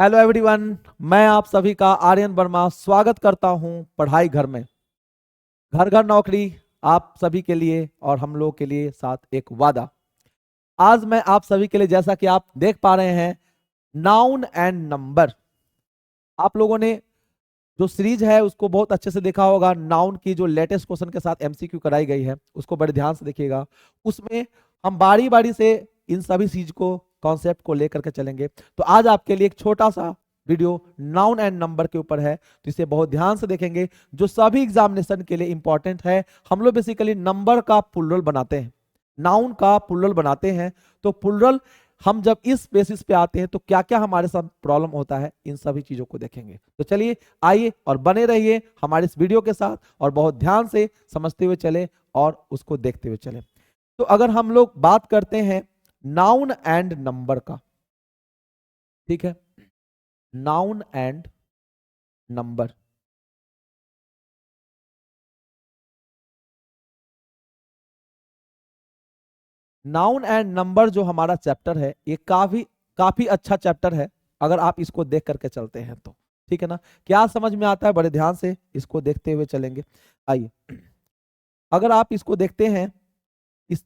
Hello everyone, मैं आप सभी का आर्यन वर्मा स्वागत करता हूं पढ़ाई घर में। घर घर नौकरी आप सभी के लिए और हम लोग के लिए साथ एक वादा। आज मैं आप सभी के लिए, जैसा कि आप देख पा रहे हैं, नाउन एंड नंबर। आप लोगों ने जो सीरीज है उसको बहुत अच्छे से देखा होगा। नाउन की जो लेटेस्ट क्वेश्चन के साथ एमसीक्यू कराई गई है उसको बड़े ध्यान से देखिएगा। उसमें हम बारी बारी से इन सभी चीज को, कॉन्सेप्ट को लेकर के चलेंगे। तो आज आपके लिए एक छोटा सा वीडियो नाउन एंड नंबर के ऊपर है, तो इसे बहुत ध्यान से देखेंगे, जो सभी एग्जामिनेशन के लिए इंपॉर्टेंट है। हम लोग बेसिकली नंबर का प्लुरल बनाते हैं, नाउन का प्लुरल बनाते हैं। तो प्लुरल हम जब इस बेसिस पे आते हैं तो क्या क्या हमारे साथ प्रॉब्लम होता है, इन सभी चीजों को देखेंगे। तो चलिए आइए और बने रहिए हमारे इस वीडियो के साथ और बहुत ध्यान से समझते हुए चले और उसको देखते हुए चले। तो अगर हम लोग बात करते हैं नाउन एंड नंबर का, ठीक है, noun and number. Noun and number जो हमारा चैप्टर है ये काफी काफी अच्छा चैप्टर है, अगर आप इसको देख करके चलते हैं तो। ठीक है ना? क्या समझ में आता है? बड़े ध्यान से इसको देखते हुए चलेंगे। आइए, अगर आप इसको देखते हैं, इस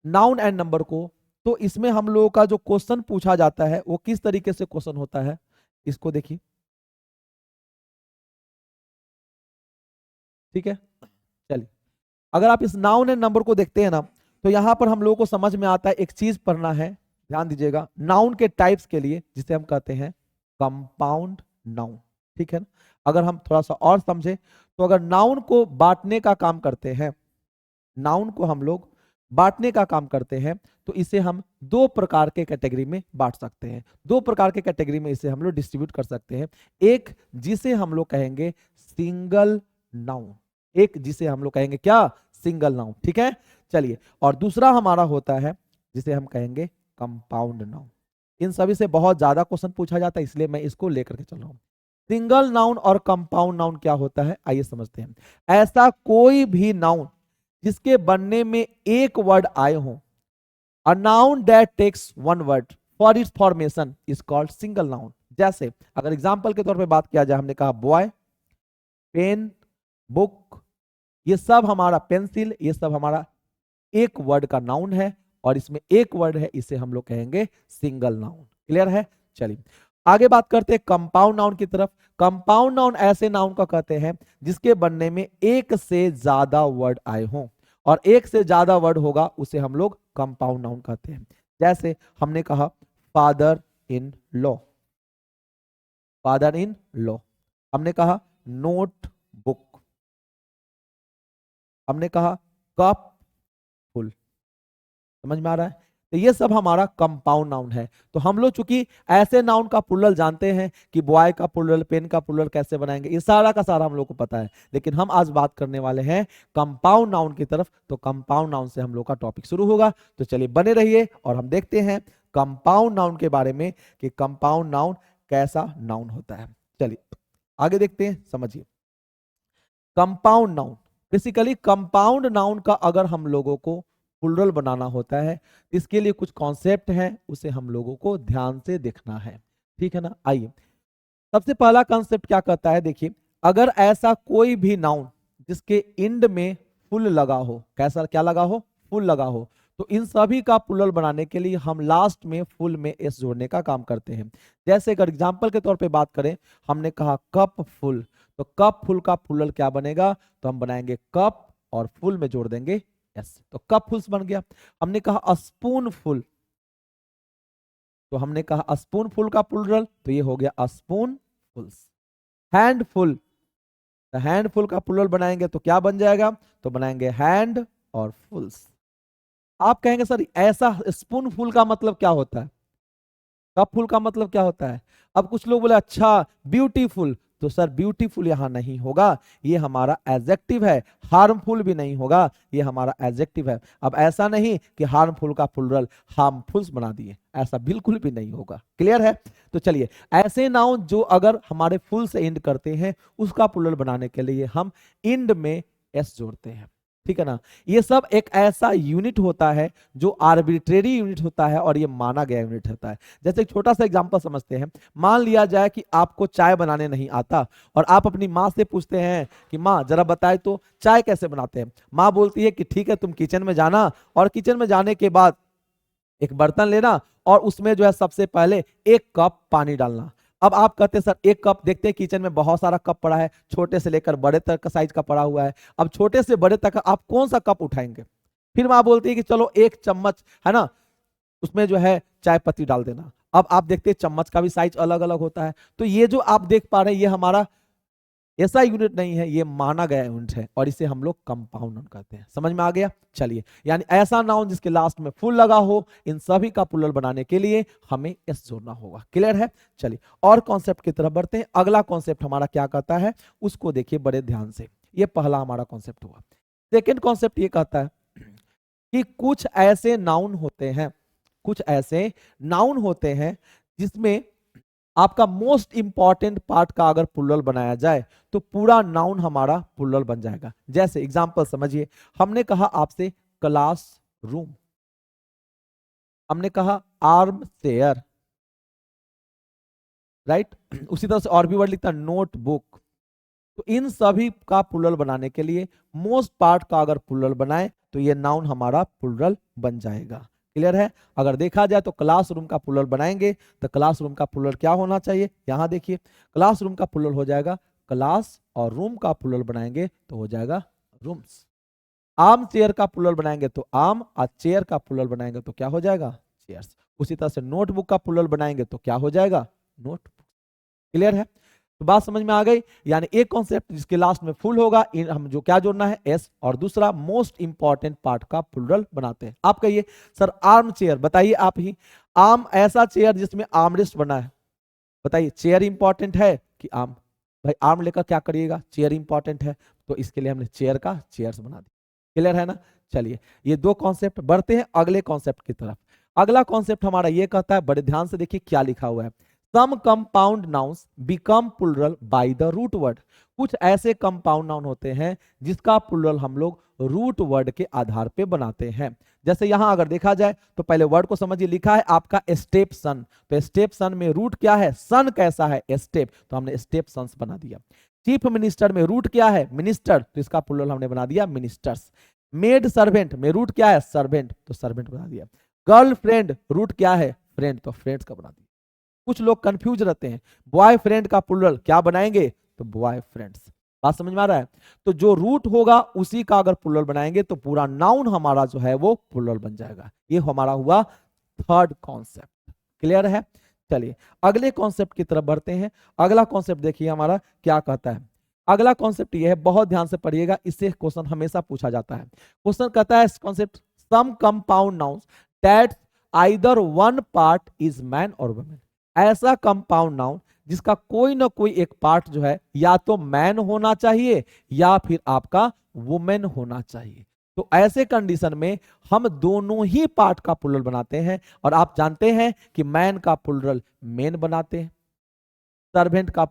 नाउन एंड नंबर को, तो इसमें हम लोगों का जो क्वेश्चन पूछा जाता है वो किस तरीके से क्वेश्चन होता है, इसको देखिए। ठीक है, चलिए, अगर आप इस नाउन एंड नंबर को देखते हैं ना, तो यहां पर हम लोगों को समझ में आता है, एक चीज पढ़ना है, ध्यान दीजिएगा। नाउन के टाइप्स के लिए, जिसे हम कहते हैं कंपाउंड नाउन। ठीक है ना? अगर हम थोड़ा सा और समझे, तो अगर नाउन को बांटने का काम करते हैं, नाउन को हम लोग बांटने का काम करते हैं, तो इसे हम दो प्रकार के कैटेगरी में बांट सकते हैं। दो प्रकार के कैटेगरी में इसे हम लोग डिस्ट्रीब्यूट कर सकते हैं। एक जिसे हम लोग कहेंगे सिंगल नाउन, एक जिसे हम लोग कहेंगे क्या, सिंगल नाउन। ठीक है, चलिए। और दूसरा हमारा होता है जिसे हम कहेंगे कंपाउंड नाउन। इन सभी से बहुत ज्यादा क्वेश्चन पूछा जाता है, इसलिए मैं इसको लेकर के चल रहा हूं। सिंगल नाउन और कंपाउंड नाउन क्या होता है, आइए समझते हैं। ऐसा कोई भी नाउन जिसके बनने में एक वर्ड आए हो, a noun that takes one word for its formation is called single noun. जैसे अगर एग्जांपल के तौर पे बात किया जाए, हमने कहा बॉय, पेन, बुक, ये सब हमारा, पेंसिल, ये सब हमारा एक वर्ड का नाउन है, और इसमें एक वर्ड है, इसे हम लोग कहेंगे सिंगल नाउन। क्लियर है? चलिए आगे बात करते हैं कंपाउंड नाउन की तरफ। कंपाउंड नाउन ऐसे नाउन का कहते हैं जिसके बनने में एक से ज्यादा वर्ड आए हों, और एक से ज्यादा वर्ड होगा उसे हम लोग कंपाउंड नाउन कहते हैं। जैसे हमने कहा father in law, father in law. हमने कहा नोट बुक, हमने कहा कप फुल। समझ में आ रहा है? तो ये सब हमारा कंपाउंड नाउन है। तो हम लोग चूंकि ऐसे नाउन का प्लुरल जानते हैं कि बॉय का प्लुरल, पेन का प्लुरल कैसे बनाएंगे, ये सारा का सारा हम लोग को पता है। लेकिन हम आज बात करने वाले हैं कंपाउंड नाउन की तरफ, तो कंपाउंड नाउन से हम लोग का टॉपिक शुरू होगा। तो चलिए बने रहिए और हम देखते हैं कंपाउंड नाउन के बारे में कि कंपाउंड नाउन कैसा नाउन होता है। चलिए आगे देखते हैं, समझिए। Compound noun, basically compound noun का अगर हम लोगों को प्लुरल बनाना होता है, इसके लिए कुछ कॉन्सेप्ट है, उसे हम लोगों को ध्यान से देखना है। ठीक है ना? आइए, सबसे पहला कॉन्सेप्ट क्या कहता है, देखिए। अगर ऐसा कोई भी नाउन जिसके एंड में फुल लगा हो, कैसा, क्या लगा हो, फुल लगा हो, तो इन सभी का प्लुरल बनाने के लिए हम लास्ट में फुल में एस जोड़ने का काम करते हैं। जैसे अगर एग्जांपल के तौर पे बात करें, हमने कहा कप फुल, तो कप फुल का प्लुरल क्या बनेगा, तो हम बनाएंगे कप और फुल में जोड़ देंगे एस, तो कप फुल्स बन गया। हमने कहा स्पून फुल, तो हमने कहा स्पून फुल का प्लुरल, तो ये हो गया स्पून फुल्स। हैंडफुल, हैंडफुल का प्लुरल बनाएंगे तो क्या बन जाएगा, तो बनाएंगे हैंड और फुल्स। आप कहेंगे सर ऐसा स्पून फुल का मतलब क्या होता है, कप फुल का मतलब क्या होता है? अब कुछ लोग बोले अच्छा ब्यूटीफुल, तो सर ब्यूटीफुल यहां नहीं होगा, ये हमारा एडजेक्टिव है। हार्मफुल भी नहीं होगा, ये हमारा एडजेक्टिव है। अब ऐसा नहीं कि हार्मफुल का प्लुरल हार्मफुल्स बना दिए, ऐसा बिल्कुल भी नहीं होगा। क्लियर है? तो चलिए, ऐसे नाउन जो अगर हमारे फुल से एंड करते हैं, उसका प्लुरल बनाने के लिए हम एंड में एस जोड़ते हैं। ठीक है ना। ये सब एक ऐसा यूनिट होता है जो आर्बिट्रेरी यूनिट होता है और ये माना गया यूनिट होता है। जैसे एक छोटा सा एग्जांपल समझते हैं। मान लिया जाए कि आपको चाय बनाने नहीं आता और आप अपनी माँ से पूछते हैं कि माँ जरा बताए तो चाय कैसे बनाते हैं। माँ बोलती है कि ठीक है तुम किचन में जाना और किचन में जाने के बाद एक बर्तन लेना और उसमें जो है सबसे पहले 1 कप पानी डालना। अब आप कहते हैं सर 1 कप, देखते हैं किचन में बहुत सारा कप पड़ा है, छोटे से लेकर बड़े तक का साइज का पड़ा हुआ है। अब छोटे से बड़े तक आप कौन सा कप उठाएंगे। फिर माँ बोलती है कि चलो 1 चम्मच है ना, उसमें जो है चाय पत्ती डाल देना। अब आप देखते हैं चम्मच का भी साइज अलग अलग होता है। तो ये जो आप देख पा रहे हैं ये हमारा ऐसा यूनिट नहीं है, ये माना गया यूनिट है और इसे हम लोग कंपाउंड नाउन कहते हैं। समझ में आ गया। चलिए, यानी ऐसा नाउन जिसके लास्ट में फुल लगा हो, इन सभी का प्लूरल बनाने के लिए हमें एस जोड़ना होगा। क्लियर है। चलिए और कॉन्सेप्ट की तरफ बढ़ते हैं। अगला कॉन्सेप्ट हमारा क्या कहता है उसको देखिए बड़े ध्यान से। ये पहला हमारा कॉन्सेप्ट हुआ। सेकेंड कॉन्सेप्ट ये कहता है कि कुछ ऐसे नाउन होते हैं, कुछ ऐसे नाउन होते हैं जिसमें आपका मोस्ट इंपॉर्टेंट पार्ट का अगर प्लूरल बनाया जाए तो पूरा नाउन हमारा प्लूरल बन जाएगा। जैसे एग्जांपल समझिए, हमने कहा आपसे क्लास रूम, हमने कहा आर्म चेयर, राइट। उसी तरह से और भी वर्ड लिखता है नोटबुक। तो इन सभी का प्लूरल बनाने के लिए मोस्ट पार्ट का अगर प्लूरल बनाए तो ये नाउन हमारा प्लूरल बन जाएगा। क्लियर है। अगर देखा जाए तो क्लासरूम का प्लूरल बनाएंगे तो क्लासरूम का प्लूरल क्या होना चाहिए, यहां देखिए क्लासरूम का प्लूरल हो जाएगा क्लास और रूम का प्लूरल बनाएंगे तो हो जाएगा रूम्स। आर्म चेयर का प्लूरल बनाएंगे तो आर्म और चेयर का प्लूरल बनाएंगे तो क्या हो जाएगा चेयर्स। उसी तरह से नोटबुक का प्लूरल बनाएंगे तो क्या हो जाएगा नोटबुक। क्लियर है। तो बात समझ में आ गई। यानी एक कॉन्सेप्ट जिसके लास्ट में फुल होगा, हम जो क्या जोड़ना है एस, और दूसरा मोस्ट इंपॉर्टेंट पार्ट का प्लूरल बनाते हैं। आप कहिए सर आर्म चेयर, बताइए आप ही। आर्म ऐसा चेयर जिसमें आर्मरेस्ट बना है, बताइए चेयर इंपॉर्टेंट है कि आर्म। भाई आर्म लेकर क्या करिएगा, चेयर इंपॉर्टेंट है तो इसके लिए हमने चेयर का चेयर्स बना दिया। क्लियर है ना। चलिए ये दो कॉन्सेप्ट, बढ़ते हैं अगले कॉन्सेप्ट की तरफ। अगला कॉन्सेप्ट हमारा ये कहता है, बड़े ध्यान से देखिए क्या लिखा हुआ है, some compound nouns become plural by the root word. कुछ ऐसे कंपाउंड नाउन होते हैं जिसका प्लूरल हम लोग रूट वर्ड के आधार पे बनाते हैं। जैसे यहां अगर देखा जाए तो पहले वर्ड को समझिए, लिखा है आपका स्टेप सन, तो स्टेप सन में रूट क्या है, सन कैसा है स्टेप, तो हमने स्टेप सन्स बना दिया। चीफ मिनिस्टर में रूट क्या है मिनिस्टर, तो इसका प्लूरल हमने बना दिया मिनिस्टर्स। मेड सर्वेंट में रूट क्या है सर्वेंट, तो सर्वेंट बना दिया। गर्लफ्रेंड रूट क्या है फ्रेंड, तो फ्रेंड्स का बना दिया। कुछ लोग कंफ्यूज रहते हैं, बॉयफ्रेंड का प्लूरल क्या बनाएंगे तो बॉयफ्रेंड्स। बात समझ में आ रहा है। तो जो रूट होगा उसी का अगर प्लूरल बनाएंगे तो पूरा नाउन हमारा जो है वो प्लूरल बन जाएगा। ये हमारा हुआ थर्ड कॉन्सेप्ट। क्लियर है। चलिए अगले कॉन्सेप्ट की तरफ बढ़ते हैं। अगला कॉन्सेप्ट देखिए हमारा क्या कहता है। अगला कॉन्सेप्ट ये है, बहुत ध्यान से पढ़िएगा, इससे क्वेश्चन हमेशा पूछा जाता है। क्वेश्चन कहता है concept, some compound nouns that either one part is man और वुमेन। ऐसा कंपाउंड नाउन जिसका कोई ना कोई एक पार्ट जो है या तो मैन होना चाहिए या फिर आपका वुमेन होना चाहिए। तो ऐसे कंडीशन में हम दोनों ही पार्ट का प्लूरल बनाते हैं। और आप जानते हैं कि मैन का प्लूरल मेन बनाते हैं, सर्वेंट का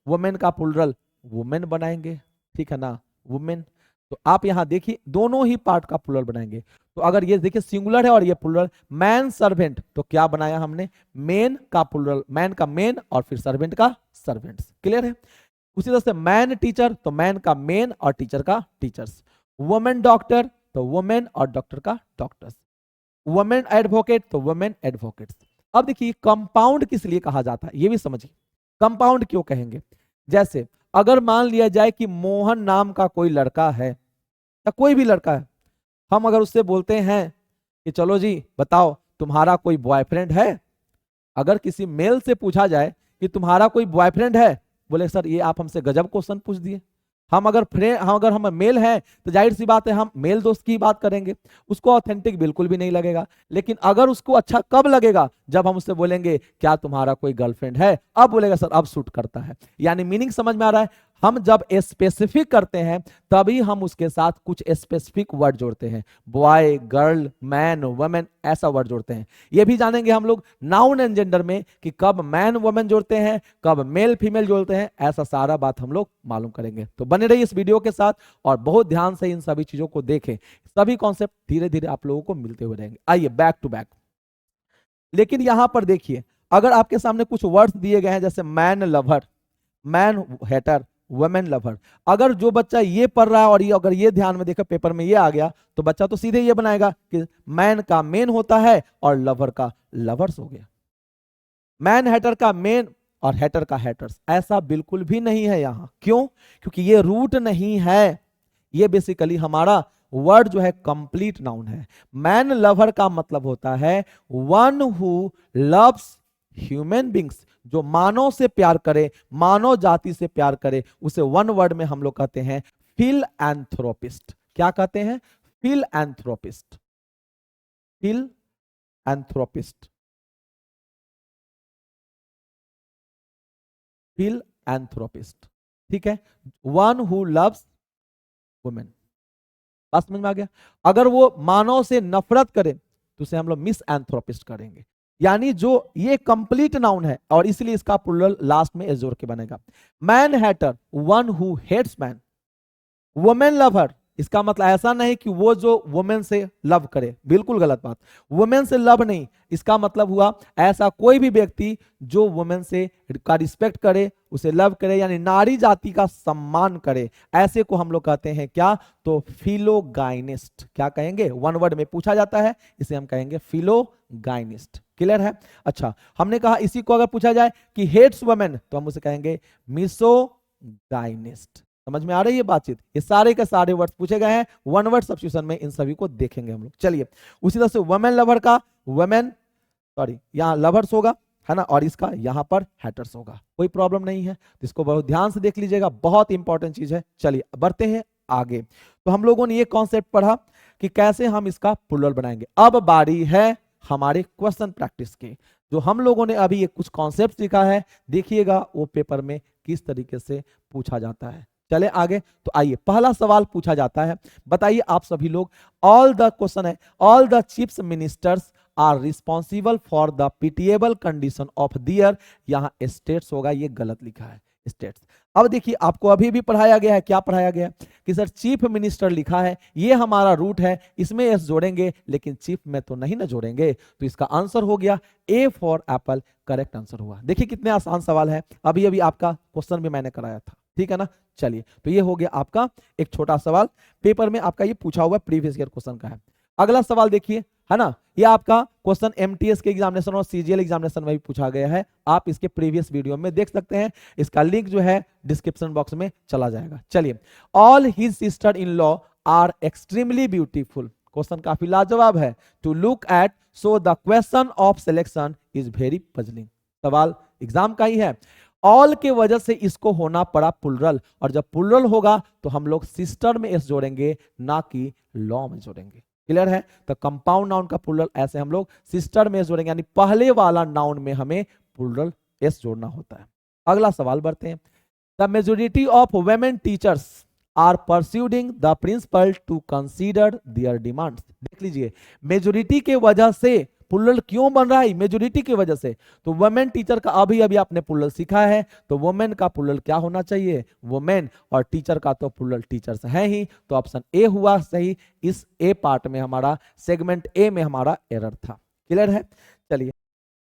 वुमेन का प्लूरल वुमेन बनाएंगे। ठीक है ना, वुमेन। तो आप यहां देखिए दोनों ही पार्ट का प्लूरल बनाएंगे। तो अगर ये देखिए सिंगुलर है और ये प्लूरल, मैन सर्वेंट, तो क्या बनाया हमने मेन का प्लूरल, मैन का मेन और फिर सर्वेंट का सर्वेंट्स। क्लियर है। उसी तरह से मैन टीचर, तो मैन का मेन और टीचर का टीचर्स। वुमेन डॉक्टर, तो वुमेन और डॉक्टर का डॉक्टर्स। वुमेन एडवोकेट, तो वुमेन एडवोकेट्स। अब देखिए कंपाउंड किस लिए कहा जाता है ये भी समझिए, कंपाउंड क्यों कहेंगे। जैसे अगर मान लिया जाए कि मोहन नाम का कोई लड़का है या कोई भी लड़का है, हम अगर उससे बोलते हैं कि चलो जी बताओ तुम्हारा कोई बॉयफ्रेंड है। अगर किसी मेल से पूछा जाए कि तुम्हारा कोई बॉयफ्रेंड है, बोले सर ये आप हमसे गजब क्वेश्चन पूछ दिए। हम अगर हम मेल हैं तो जाहिर सी बात है हम मेल दोस्त की बात करेंगे, उसको ऑथेंटिक बिल्कुल भी नहीं लगेगा। लेकिन अगर उसको अच्छा कब लगेगा, जब हम उससे बोलेंगे क्या तुम्हारा कोई गर्लफ्रेंड है, अब बोलेगा सर अब सूट करता है। यानी मीनिंग समझ में आ रहा है। हम जब स्पेसिफिक करते हैं तभी हम उसके साथ कुछ स्पेसिफिक वर्ड जोड़ते हैं, बॉय, गर्ल, मैन, वुमेन, ऐसा वर्ड जोड़ते हैं। ये भी जानेंगे हम लोग नाउन एंड जेंडर में कि कब मैन वुमेन जोड़ते हैं, कब मेल फीमेल जोड़ते हैं, ऐसा सारा बात हम लोग मालूम करेंगे। तो बने रहिए इस वीडियो के साथ और बहुत ध्यान से इन सभी चीजों को देखें। सभी कॉन्सेप्ट धीरे धीरे आप लोगों को मिलते हुए रहेंगे। आइए बैक टू बैक। लेकिन यहां पर देखिए, अगर आपके सामने कुछ वर्ड्स दिए गए हैं जैसे man lover, man hater, women lover, अगर जो बच्चा ये पढ़ रहा है और ये अगर ये ध्यान में देखा पेपर में ये आ गया तो बच्चा तो सीधे ये बनाएगा कि मैन का मेन होता है और लवर का लवर्स हो गया, मैन हेटर का मेन और हेटर का हेटर्स। ऐसा बिल्कुल भी नहीं है यहां। क्यों? क्योंकि ये रूट नहीं है, ये बेसिकली हमारा वर्ड जो है कंप्लीट नाउन है। मैन लवर का मतलब होता है one who loves human beings, जो मानव से प्यार करे, मानव जाति से प्यार करे, उसे वन वर्ड में हम लोग कहते हैं फिलएंथ्रोपिस्ट। क्या कहते हैं? फिलएंथ्रोपिस्ट, फिलएंथ्रोपिस्ट, फिलएंथ्रोपिस्ट। ठीक है, वन हु लव्स वुमेन। बात समझ में आ गया? अगर वो मानव से नफरत करे तो उसे हम लोग मिस एंथ्रोपिस्ट करेंगे। यानी जो ये कंप्लीट नाउन है और इसलिए इसका प्लूरल लास्ट में एस जोड़ के बनेगा। Man hater, one who hates man. Women lover, इसका मतलब ऐसा नहीं कि वो जो वुमेन से लव करे, बिल्कुल गलत बात। वुमेन से लव नहीं, इसका मतलब हुआ ऐसा कोई भी व्यक्ति जो वुमेन से का रिस्पेक्ट करे, उसे लव करे, यानी नारी जाति का सम्मान करे, ऐसे को हम लोग कहते हैं क्या? तो फिलोगाइनिस्ट। क्या कहेंगे? वन वर्ड में पूछा जाता है, इसे हम कहेंगे फिलोगाइनिस्ट। क्लियर है? अच्छा, हमने कहा इसी को अगर पूछा जाए कि हेट्स वुमेन तो हम उसे कहेंगे मिसोगाइनिस्ट। समझ में आ रही है बातचीत? ये सारे के सारे वर्ड्स पूछे गए हैं, वन वर्ड सब्स्टिट्यूशन में इन सभी को देखेंगे हम लोग। चलिए, उसी तरह से वुमेन लवर का वुमेन, सॉरी यहाँ लवर्स होगा, है ना, और इसका यहाँ पर हैटर्स होगा। कोई प्रॉब्लम नहीं है, तो इसको बहुत ध्यान से देख लीजिएगा, बहुत इंपॉर्टेंट चीज है। चलिए बढ़ते हैं आगे। तो हम लोगों ने ये कॉन्सेप्ट पढ़ा कि कैसे हम इसका प्लूरल बनाएंगे। अब बारी है हमारे क्वेश्चन प्रैक्टिस की। जो हम लोगों ने अभी ये कुछ कॉन्सेप्ट सीखा है, देखिएगा वो पेपर में किस तरीके से पूछा जाता है। चले आगे। तो आइए, पहला सवाल पूछा जाता है, बताइए आप सभी लोग, ऑल द क्वेश्चन है, all the chief ministers are responsible for the pitiable condition of their, यहां स्टेट्स होगा, ये गलत लिखा है स्टेट्स। अब देखिए, आपको अभी भी पढ़ाया गया है, क्या पढ़ाया गया है कि सर चीफ मिनिस्टर लिखा है, ये हमारा रूट है, इसमें एस जोड़ेंगे, लेकिन चीफ में तो नहीं ना जोड़ेंगे, तो इसका आंसर हो गया A for Apple, correct answer हुआ। देखिए कितने आसान सवाल है, अभी अभी आपका क्वेश्चन भी मैंने कराया था, ठीक है ना। चलिए, तो ये हो गया आपका एक छोटा सवाल, पेपर में आपका ये पूछा हुआ प्रीवियस ईयर क्वेश्चन का है। अगला सवाल देखिए, है ना, ये आपका क्वेश्चन एमटीएस के एग्जामिनेशन और सीजीएल एग्जामिनेशन में भी पूछा गया है, आप इसके प्रीवियस वीडियो में देख सकते हैं, इसका लिंक जो है डिस्क्रिप्शन बॉक्स में चला जाएगा। चलिए, all his sister in law are extremely beautiful, question काफी लाजवाब है, to look at, so the question of selection is very puzzling. सवाल एग्जाम का ही है, ऑल के वजह से इसको होना पड़ा प्लूरल, और जब प्लूरल होगा तो हम लोग सिस्टर में एस जोड़ेंगे, ना कि लॉ में जोड़ेंगे। क्लियर है? तो कंपाउंड नाउन का प्लूरल ऐसे हम लोग सिस्टर में एस जोड़ेंगे, यानी पहले वाला नाउन में हमें प्लूरल एस जोड़ना होता है। अगला सवाल बढ़ते हैं, the majority of women teachers are persuading the principal to consider their demands. देख लीजिए, मेजोरिटी के वजह से प्लूरल क्यों बन रहा है? मेजोरिटी की वजह से। तो वुमेन टीचर का अभी अभी आपने प्लूरल सीखा है, तो वुमेन का प्लूरल क्या होना चाहिए? वुमेन, और टीचर का तो प्लूरल टीचर्स है ही, तो ऑप्शन ए हुआ सही। इस ए पार्ट में हमारा, सेगमेंट ए में हमारा एरर था। क्लियर है? चलिए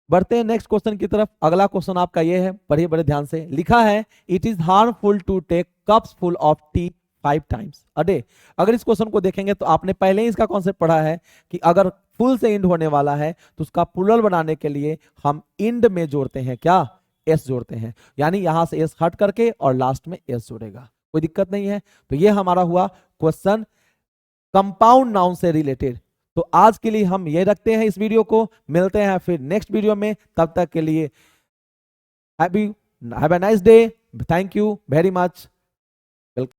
बढ़ते हैं नेक्स्ट क्वेश्चन की तरफ। अगला क्वेश्चन आपका ये है, पढ़िए बड़े ध्यान से, लिखा है it is harmful to take cups full of tea 5 times a day. अगर इस क्वेश्चन को देखेंगे तो आपने पहले ही इसका कॉन्सेप्ट पढ़ा है कि अगर फुल से इंड होने वाला है तो उसका प्लूरल बनाने के लिए हम इंड में जोड़ते हैं, क्या? एस जोड़ते हैं, यानी यहां से एस हट करके और लास्ट में एस जोड़ेगा, कोई दिक्कत नहीं है। तो ये हमारा हुआ क्वेश्चन कंपाउंड नाउन से रिलेटेड। तो आज के लिए हम ये रखते हैं इस वीडियो को, मिलते हैं फिर नेक्स्ट वीडियो में, तब तक के लिए have a nice day, thank you very much.